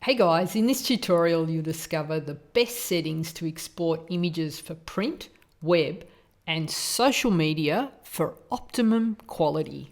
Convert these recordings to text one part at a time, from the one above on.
Hey guys, in this tutorial you'll discover the best settings to export images for print, web and social media for optimum quality.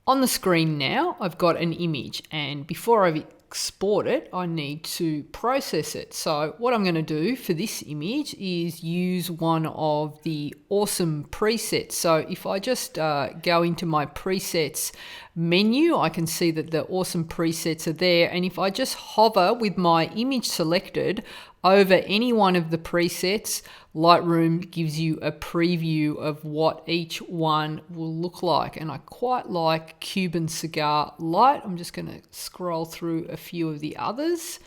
On the screen now I've got an image, and before I export it I need to process it. So what I'm going to do for this image is use one of the awesome presets. So if I just go into my presets menu, I can see that the awesome presets are there, and if I just hover with my image selected over any one of the presets, Lightroom gives you a preview of what each one will look like. And I quite like Cuban Cigar Light. I'm just going to scroll through a few of the others,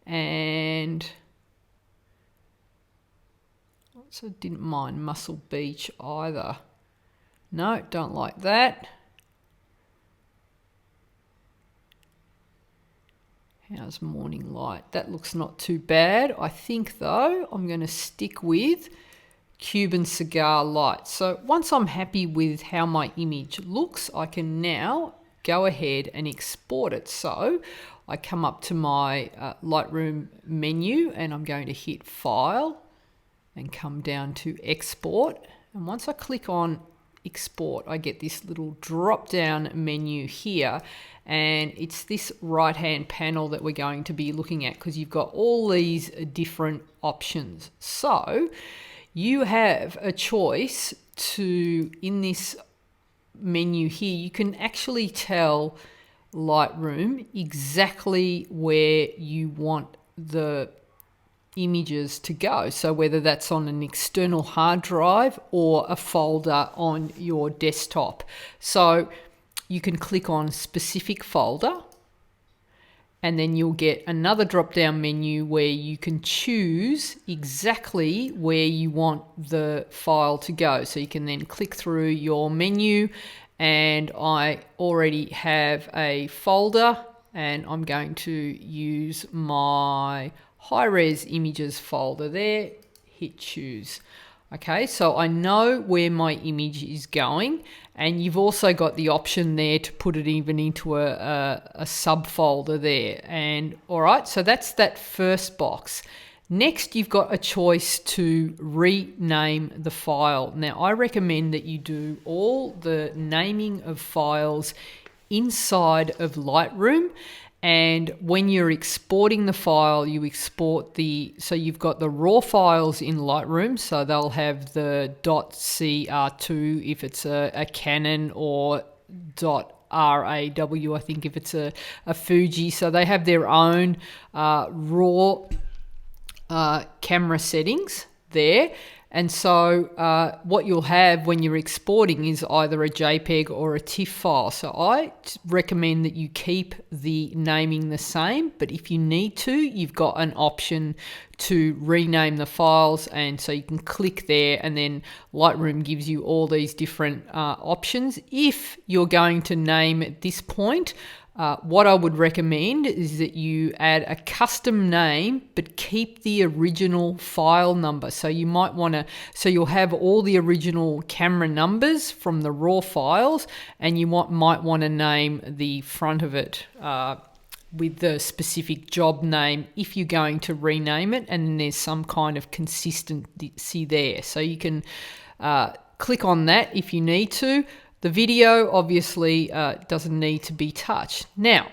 and also didn't mind Muscle Beach either. No, don't like that. How's Morning Light? That looks not too bad. I think though I'm going to stick with Cuban Cigar Light. So once I'm happy with how my image looks, I can now go ahead and export it. So I come up to my Lightroom menu and I'm going to hit File and come down to Export. And once I click on Export, I get this little drop down menu here, and it's this right hand panel that we're going to be looking at because you've got all these different options. So you have a choice to, in this menu here, you can actually tell Lightroom exactly where you want the images to go. So whether that's on an external hard drive or a folder on your desktop. So you can click on specific folder, and then you'll get another drop down menu where you can choose exactly where you want the file to go. So you can then click through your menu, and I already have a folder, and I'm going to use my high-res images folder there, hit choose. Okay, so I know where my image is going, and you've also got the option there to put it even into a subfolder there. And all right, so that's that first box. Next, you've got a choice to rename the file. Now, I recommend that you do all the naming of files inside of Lightroom. And when you're exporting the file, you export so you've got the raw files in Lightroom, so they'll have the .cr2 if it's a Canon, or .raw, I think, if it's a Fuji. So they have their own raw camera settings there. And so what you'll have when you're exporting is either a JPEG or a TIFF file. So I recommend that you keep the naming the same, but if you need to, you've got an option to rename the files, and so you can click there, and then Lightroom gives you all these different options. If you're going to name at this point, what I would recommend is that you add a custom name, but keep the original file number. So you might want to, so you'll have all the original camera numbers from the raw files, and you might want to name the front of it with the specific job name if you're going to rename it, and then there's some kind of consistency there. So you can click on that if you need to. The video obviously doesn't need to be touched. Now,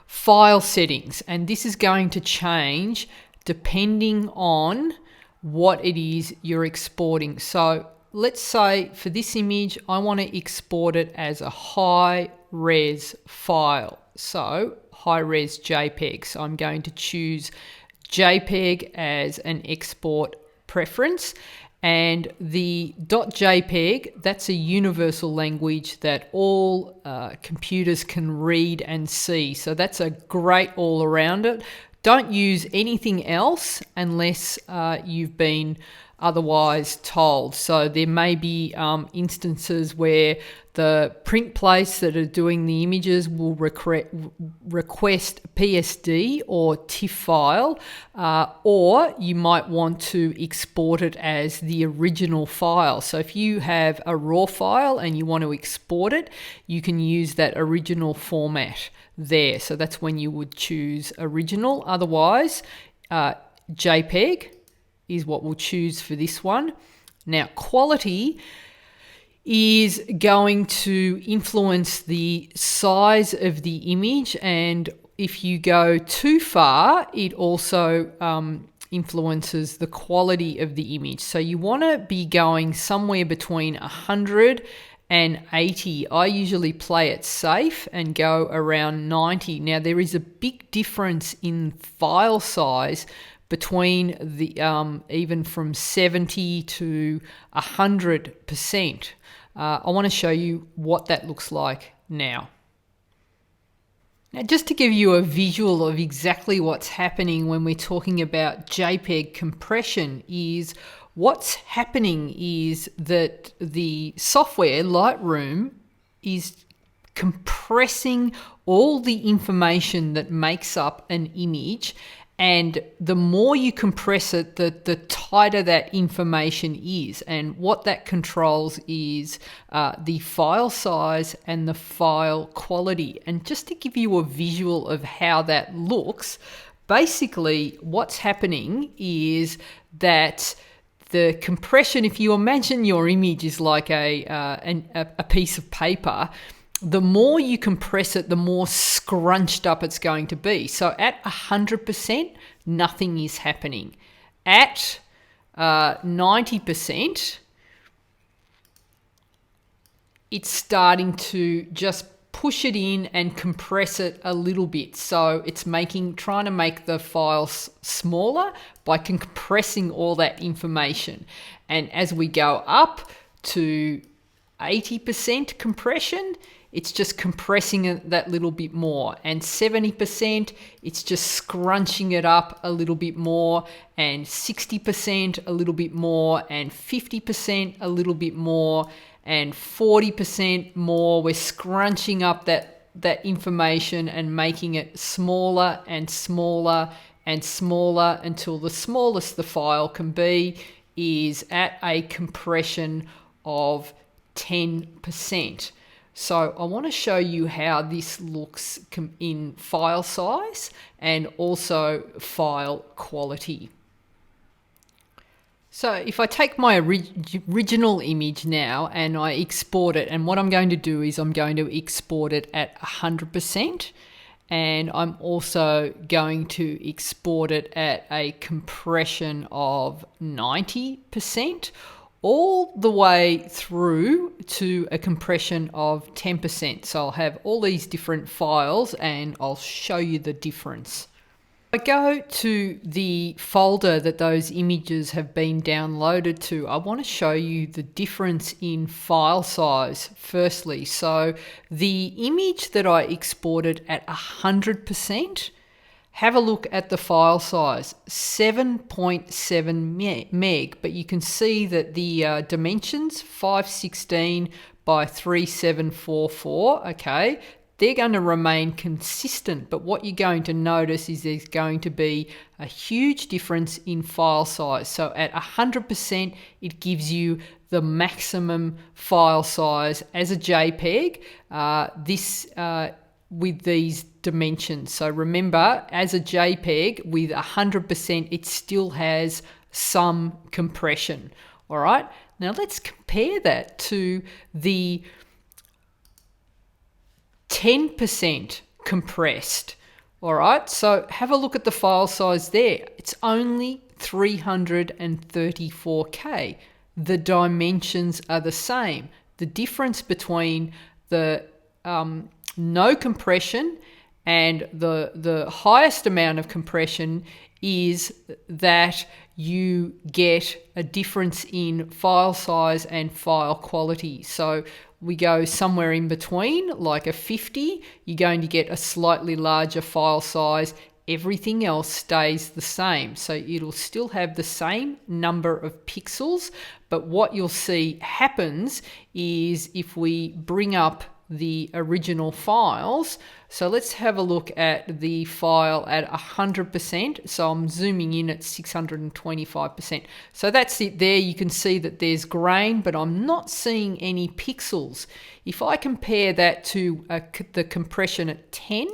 file settings, and this is going to change depending on what it is you're exporting. So let's say for this image, I want to export it as a high-res file. So high-res JPEG. So I'm going to choose JPEG as an export preference. And the .jpeg, that's a universal language that all computers can read and see. So that's a great all around it. Don't use anything else unless you've been otherwise told. So there may be instances where the print place that are doing the images will request PSD or TIFF file, or you might want to export it as the original file. So if you have a raw file and you want to export it, you can use that original format there. So that's when you would choose original. Otherwise, JPEG is what we'll choose for this one. Now, quality is going to influence the size of the image, and if you go too far, it also influences the quality of the image. So you want to be going somewhere between 100 and 80. I usually play it safe and go around 90. Now, there is a big difference in file size between the even from 70 to 100%. I want to show you what that looks like now. Now, just to give you a visual of exactly what's happening when we're talking about JPEG compression, is what's happening is that the software Lightroom is compressing all the information that makes up an image, and the more you compress it, the tighter that information is. And what that controls is the file size and the file quality. And just to give you a visual of how that looks, basically what's happening is that the compression, if you imagine your image is like a piece of paper, the more you compress it, the more scrunched up it's going to be. So at 100%, nothing is happening. At 90%, it's starting to just push it in and compress it a little bit. So it's trying to make the files smaller by compressing all that information. And as we go up to 80% compression, it's just compressing it that little bit more. And 70%, it's just scrunching it up a little bit more. And 60% a little bit more. And 50% a little bit more. And 40% more. We're scrunching up that information and making it smaller and smaller and smaller until the smallest the file can be is at a compression of 10%. So I want to show you how this looks in file size and also file quality. So if I take my original image now and I export it, and what I'm going to do is I'm going to export it at 100%, and I'm also going to export it at a compression of 90%, all the way through to a compression of 10%. So I'll have all these different files and I'll show you the difference. I go to the folder that those images have been downloaded to. I want to show you the difference in file size firstly. So the image that I exported at 100%, have a look at the file size, 7.7 meg, but you can see that the dimensions, 516 by 3744, okay, they're going to remain consistent, but what you're going to notice is there's going to be a huge difference in file size. So at 100%, it gives you the maximum file size as a JPEG, with these dimensions. So remember, as a JPEG with 100%, it still has some compression. All right, now let's compare that to the 10% compressed. All right, so have a look at the file size there. It's only 334K. The dimensions are the same. The difference between the no compression and the highest amount of compression is that you get a difference in file size and file quality. So we go somewhere in between, like a 50, you're going to get a slightly larger file size. everything else stays the same. So it'll still have the same number of pixels, but what you'll see happens is if we bring up the original files, so let's have a look at the file at 100%. So I'm zooming in at 625%. So that's it there. You can see that there's grain, but I'm not seeing any pixels. If I compare that to the compression at 10,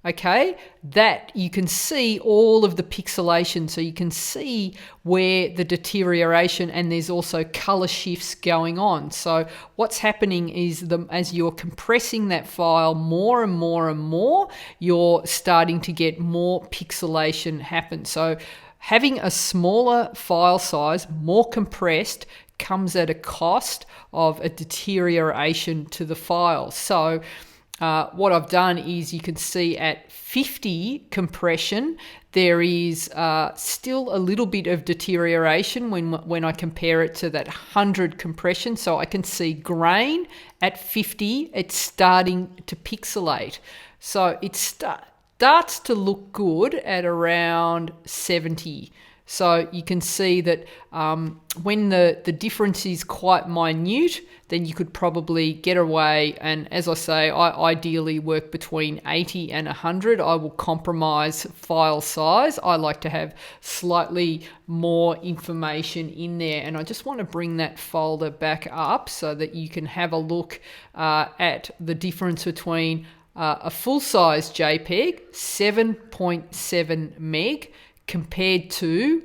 okay, that you can see all of the pixelation. So you can see where the deterioration, and there's also color shifts going on. So what's happening is as you're compressing that file more and more and more, you're starting to get more pixelation happen. So having a smaller file size, more compressed, comes at a cost of a deterioration to the file. So what I've done is you can see at 50 compression, there is still a little bit of deterioration when I compare it to that 100 compression. So I can see grain at 50, it's starting to pixelate. So it starts to look good at around 70. So you can see that when the difference is quite minute, then you could probably get away. And as I say, I ideally work between 80 and 100. I will compromise file size. I like to have slightly more information in there. And I just want to bring that folder back up so that you can have a look at the difference between a full-size JPEG, 7.7 meg, compared to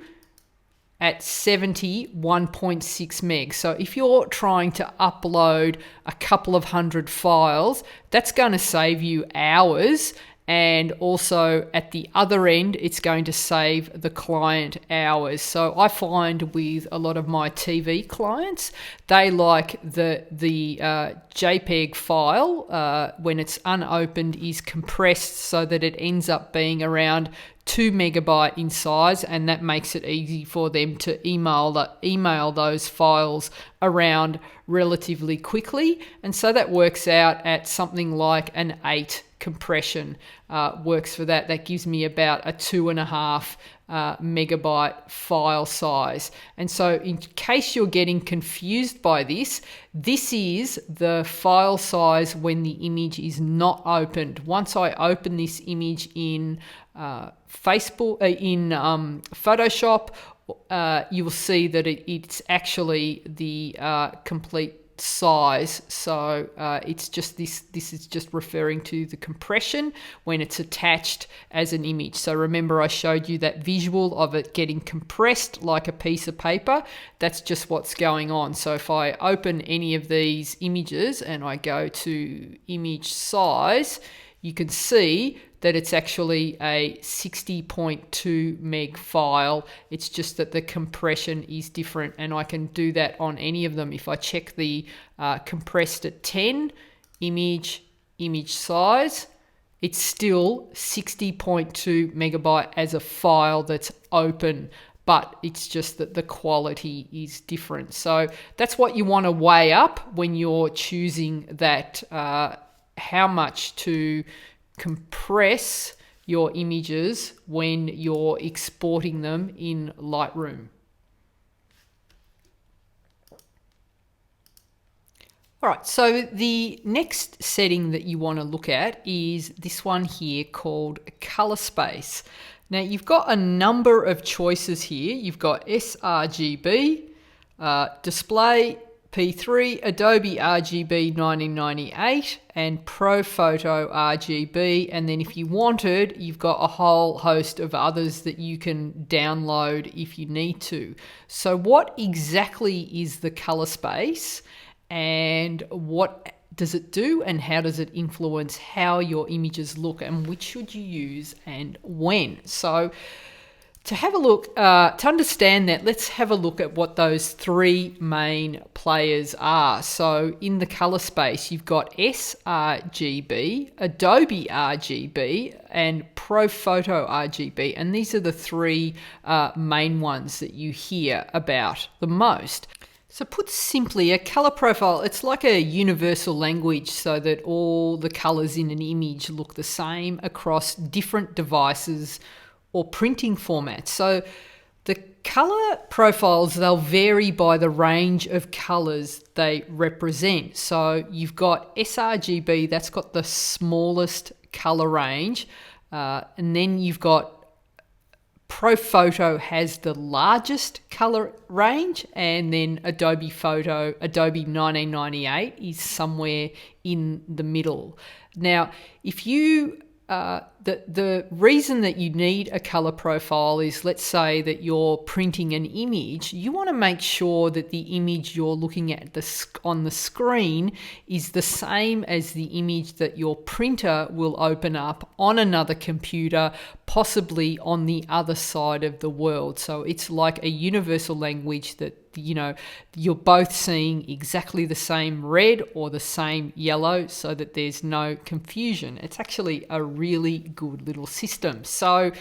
at 70, 1.6 meg. So if you're trying to upload a couple of hundred files, that's going to save you hours. And also at the other end, it's going to save the client hours. So I find with a lot of my TV clients, they like the JPEG file when it's unopened is compressed so that it ends up being around 2 megabyte in size, and that makes it easy for them to email those files around relatively quickly. And so that works out at something like an 8 compression works for that. That gives me about a 2.5 megabyte file size. And so in case you're getting confused by this, this is the file size when the image is not opened. Once I open this image in Photoshop, you will see that it's actually the complete size. So it's just this is just referring to the compression when it's attached as an image. So remember I showed you that visual of it getting compressed like a piece of paper. That's just what's going on. So if I open any of these images and I go to image size, you can see that it's actually a 60.2 meg file. It's just that the compression is different, and I can do that on any of them. If I check the compressed at 10, image size, it's still 60.2 megabyte as a file that's open, but it's just that the quality is different. So that's what you want to weigh up when you're choosing that, how much to compress your images when you're exporting them in Lightroom. All right, so the next setting that you want to look at is this one here called color space. Now you've got a number of choices here. You've got sRGB, display, P3, Adobe RGB 1998, and ProPhoto RGB. And then if you wanted, you've got a whole host of others that you can download if you need to. So what exactly is the color space, and what does it do, and how does it influence how your images look, and which should you use and when? So to have a look, to understand that, let's have a look at what those three main players are. So in the color space, you've got sRGB, Adobe RGB, and ProPhoto RGB. And these are the three main ones that you hear about the most. So put simply, a color profile, it's like a universal language so that all the colors in an image look the same across different devices or printing formats. So the color profiles, they'll vary by the range of colors they represent. So you've got sRGB, that's got the smallest color range, and then you've got ProPhoto has the largest color range, and then Adobe 1998 is somewhere in the middle. Now, if you the reason that you need a color profile is, let's say that you're printing an image, you want to make sure that the image you're looking at on the screen is the same as the image that your printer will open up on another computer, possibly on the other side of the world. So it's like a universal language that, you know, you're both seeing exactly the same red or the same yellow so that there's no confusion. It's actually a really good little system. So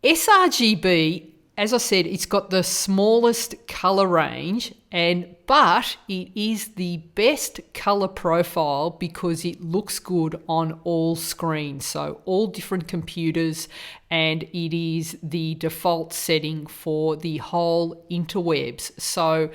sRGB, as I said, it's got the smallest color range, but it is the best color profile because it looks good on all screens, so all different computers, and it is the default setting for the whole interwebs. So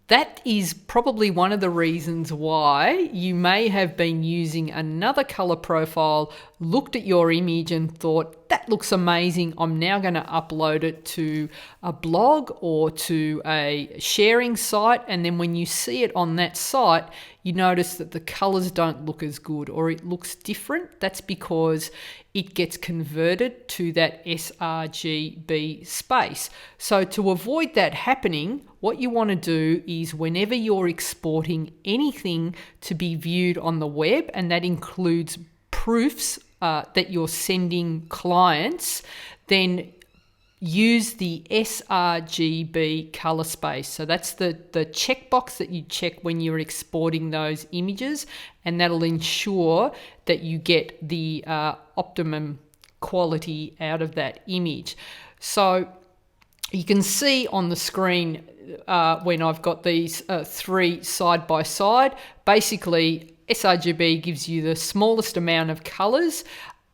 that is probably one of the reasons why you may have been using another color profile, looked at your image and thought, that looks amazing, I'm now going to upload it to a blog or to a sharing site, and then when you see it on that site, you notice that the colors don't look as good or it looks different. That's because it gets converted to that sRGB space. So to avoid that happening, what you want to do is, whenever you're exporting anything to be viewed on the web, and that includes proofs that you're sending clients, then use the sRGB color space. So that's the checkbox that you check when you're exporting those images, and that'll ensure that you get the optimum quality out of that image. So you can see on the screen when I've got these three side by side, basically sRGB gives you the smallest amount of colors.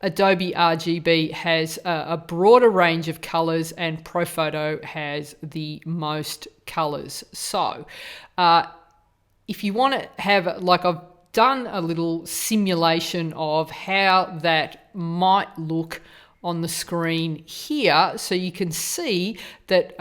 Adobe RGB has a broader range of colors, and ProPhoto has the most colors. So if you want to have, like, I've done a little simulation of how that might look on the screen here, so you can see that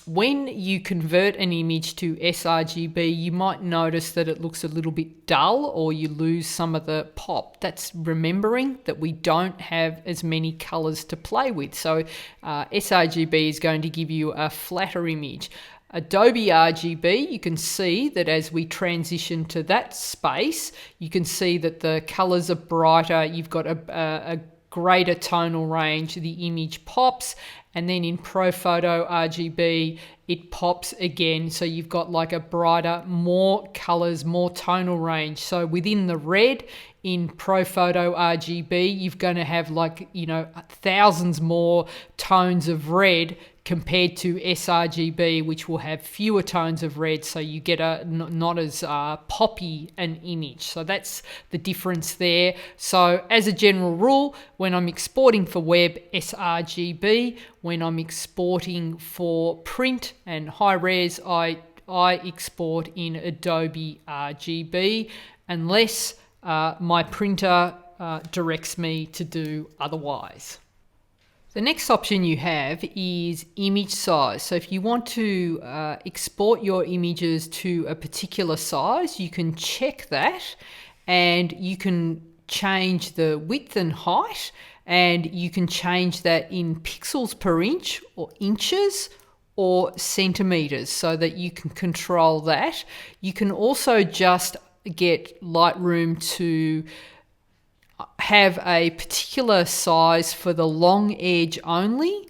when you convert an image to sRGB, you might notice that it looks a little bit dull, or you lose some of the pop. That's remembering that we don't have as many colors to play with. So sRGB is going to give you a flatter image. Adobe RGB, you can see that as we transition to that space, you can see that the colors are brighter. You've got a greater tonal range, the image pops, and then in ProPhoto RGB, it pops again. So you've got like a brighter, more colors, more tonal range. So within the red in ProPhoto RGB, you're going to have, like, you know, thousands more tones of red compared to sRGB, which will have fewer tones of red, so you get a not as poppy an image. So that's the difference there. So as a general rule, when I'm exporting for web, sRGB. When I'm exporting for print and high res, I export in Adobe RGB, unless my printer directs me to do otherwise. The next option you have is image size. So if you want to export your images to a particular size, you can check that, and you can change the width and height, and you can change that in pixels per inch or inches or centimeters, so that you can control that. You can also just get Lightroom to have a particular size for the long edge only,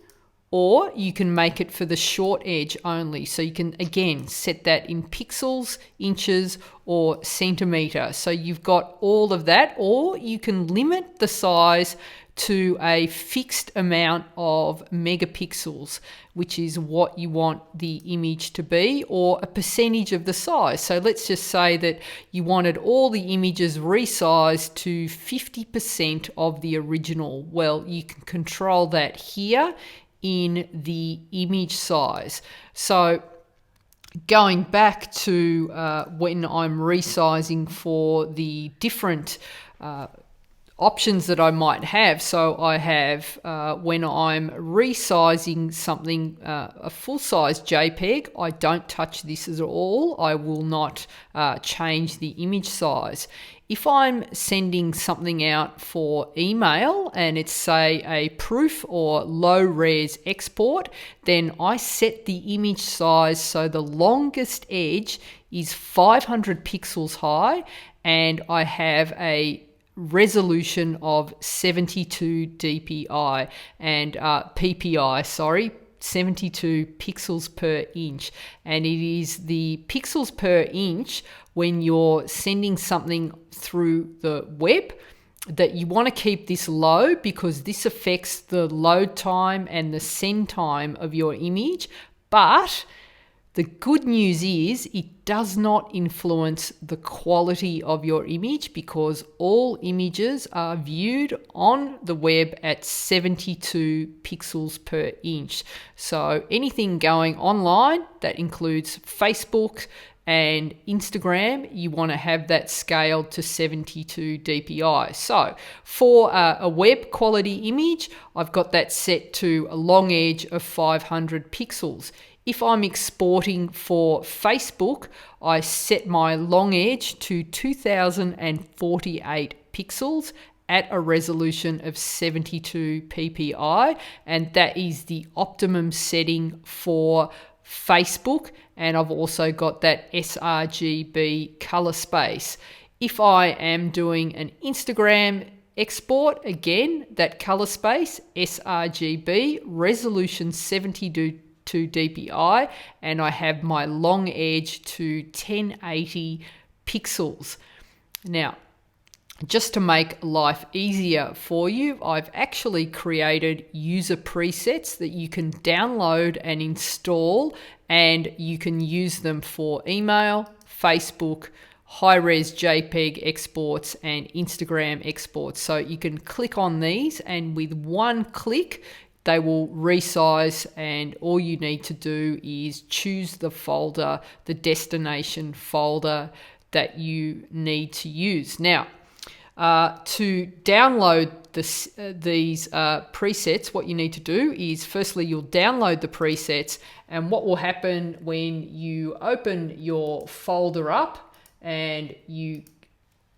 or you can make it for the short edge only. So you can, again, set that in pixels, inches, or centimeter. So you've got all of that, or you can limit the size to a fixed amount of megapixels, which is what you want the image to be, or a percentage of the size. So let's just say that you wanted all the images resized to 50% of the original. Well, you can control that here in the image size. So going back to when I'm resizing for the different options that I might have. So I have, when I'm resizing something, a full-size JPEG, I don't touch this at all. I will not change the image size. If I'm sending something out for email and it's, say, a proof or low-res export, then I set the image size so the longest edge is 500 pixels high, and I have a resolution of 72 dpi and ppi, sorry, 72 pixels per inch. And it is the pixels per inch when you're sending something through the web that you want to keep this low, because this affects the load time and the send time of your image. But the good news is it does not influence the quality of your image, because all images are viewed on the web at 72 pixels per inch. So anything going online, that includes Facebook and Instagram, you want to have that scaled to 72 dpi. So for a web quality image, I've got that set to a long edge of 500 pixels. If I'm exporting for Facebook, I set my long edge to 2048 pixels at a resolution of 72 ppi, and that is the optimum setting for Facebook. And I've also got that sRGB color space. If I am doing an Instagram export, again, that color space, sRGB, resolution 72 dpi, and I have my long edge to 1080 pixels. Now, just to make life easier for you, I've actually created user presets that you can download and install, and you can use them for email, Facebook, high-res JPEG exports, and Instagram exports. So you can click on these, and with one click they will resize, and all you need to do is choose the folder, the destination folder that you need to use. Now, to download these presets, what you need to do is, firstly, you'll download the presets, and what will happen when you open your folder up and you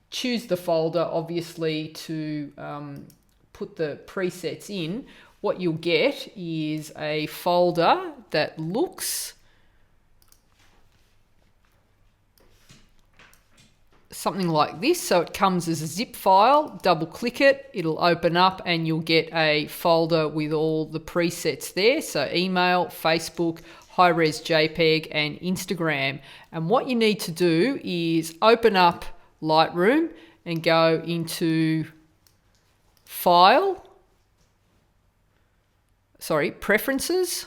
choose the folder, obviously, to put the presets in, what you'll get is a folder that looks something like this. So it comes as a zip file. Double click it, it'll open up, and you'll get a folder with all the presets there. So email, Facebook, high-res JPEG, and Instagram. And what you need to do is open up Lightroom and go into Preferences,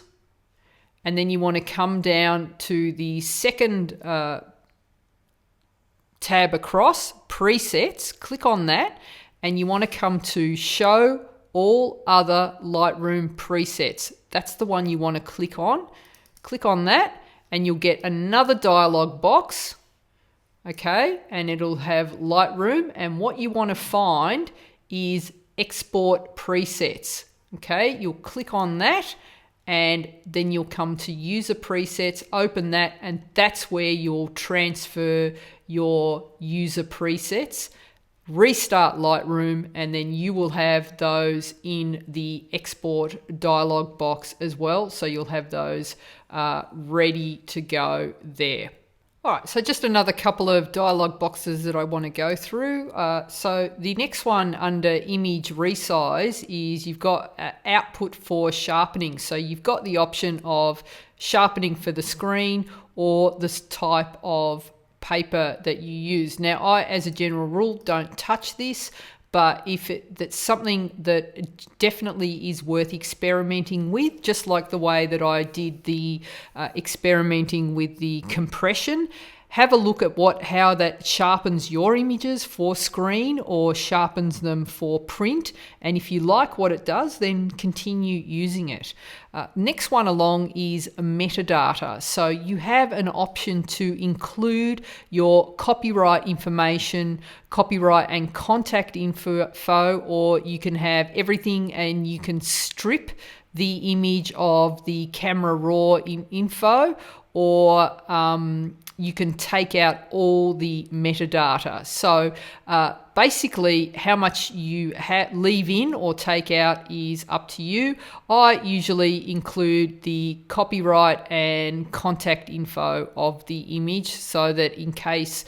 and then you want to come down to the second tab across, Presets, click on that, and you want to come to Show All Other Lightroom Presets. That's the one you want to click on. Click on that, and you'll get another dialog box, okay, and it'll have Lightroom, and what you want to find is Export Presets. Okay, you'll click on that, and then you'll come to User Presets, open that, and that's where you'll transfer your user presets. Restart Lightroom, and then you will have those in the export dialog box as well. So you'll have those ready to go there. All right, so just another couple of dialog boxes that I want to go through. So the next one under image resize is you've got output for sharpening. So you've got the option of sharpening for the screen or this type of paper that you use. Now, I, as a general rule, don't touch this, But if that's something that definitely is worth experimenting with, just like the way that I did the experimenting with the compression, have a look at how that sharpens your images for screen or sharpens them for print. And if you like what it does, then continue using it. Next one along is metadata. So you have an option to include your copyright information, copyright and contact info, or you can have everything and you can strip the image of the camera raw info, or you can take out all the metadata. So basically how much you leave in or take out is up to you. I usually include the copyright and contact info of the image so that in case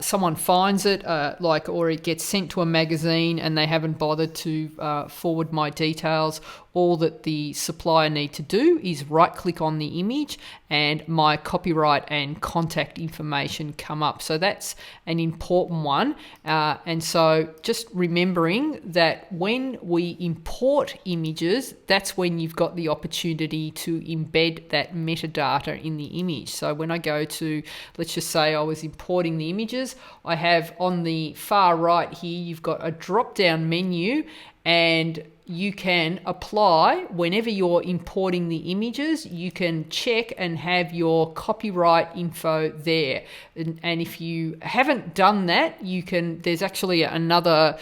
someone finds it, or it gets sent to a magazine and they haven't bothered to forward my details, all that the supplier need to do is right click on the image and my copyright and contact information come up. So that's an important one. And so just remembering that when we import images, that's when you've got the opportunity to embed that metadata in the image. So when I go to, let's just say I was importing the images, I have on the far right here, you've got a drop down menu, and you can apply whenever you're importing the images, you can check and have your copyright info there. And if you haven't done that, there's actually another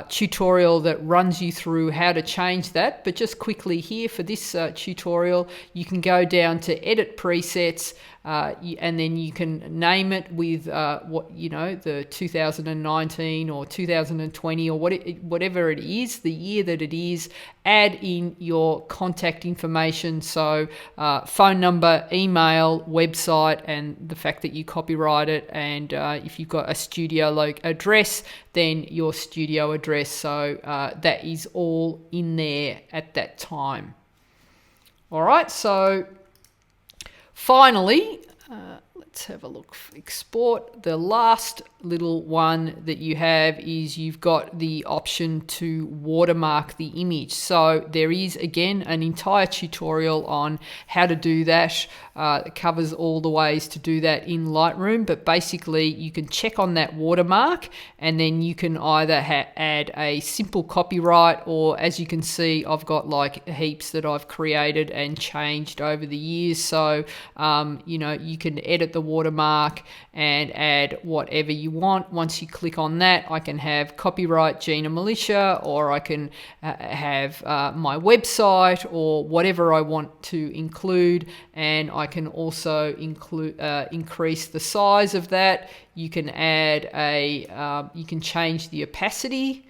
tutorial that runs you through how to change that. But just quickly here for this tutorial, you can go down to edit presets, and then you can name it with the 2019 or 2020 or whatever it is, the year that it is. Add in your contact information, so phone number, email, website, and the fact that you copyright it. And if you've got a studio address, then your studio address. So that is all in there at that time. All right, so finally, let's have a look. Export. The last little one that you have is you've got the option to watermark the image. So there is, again, an entire tutorial on how to do that. It covers all the ways to do that in Lightroom, but basically you can check on that watermark and then you can either add a simple copyright, or as you can see, I've got like heaps that I've created and changed over the years. So, you can edit the watermark and add whatever you want. Once you click on that, I can have copyright Gina Milicia, or I can have my website or whatever I want to include, and I can also increase the size of that. You can add you can change the opacity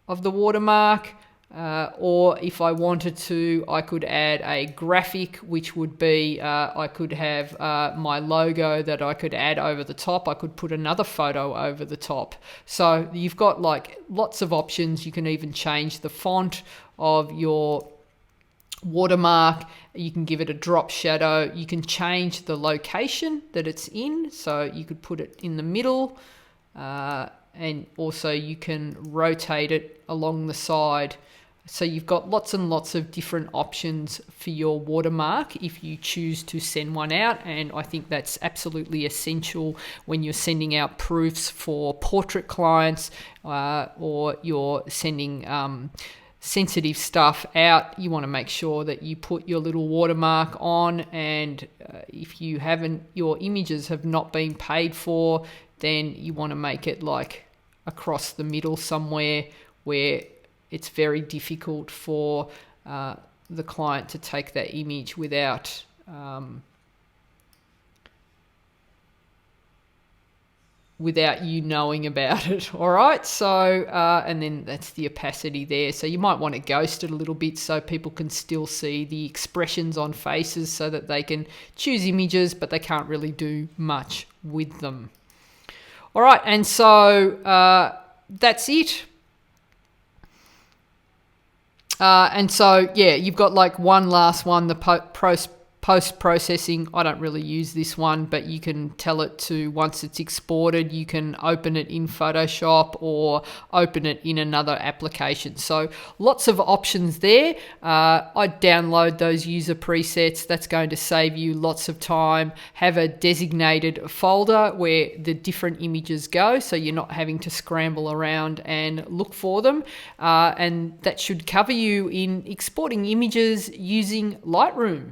of the watermark. Or if I wanted to, I could add a graphic, which would be, I could have my logo that I could add over the top. I could put another photo over the top. So you've got like lots of options. You can even change the font of your watermark. You can give it a drop shadow. You can change the location that it's in. So you could put it in the middle, and also you can rotate it along the side. So you've got lots and lots of different options for your watermark if you choose to send one out. And I think that's absolutely essential when you're sending out proofs for portrait clients, or you're sending sensitive stuff out. You want to make sure that you put your little watermark on, and if your images have not been paid for, then you want to make it like across the middle somewhere where it's very difficult for the client to take that image without you knowing about it. All right, so and then that's the opacity there. So you might want to ghost it a little bit so people can still see the expressions on faces, so that they can choose images but they can't really do much with them. All right, and so that's it. And so, yeah, you've got like one last one, the Post-processing, I don't really use this one, but you can tell it to, once it's exported, you can open it in Photoshop or open it in another application. So lots of options there. I download those user presets. That's going to save you lots of time. Have a designated folder where the different images go, so you're not having to scramble around and look for them. And that should cover you in exporting images using Lightroom.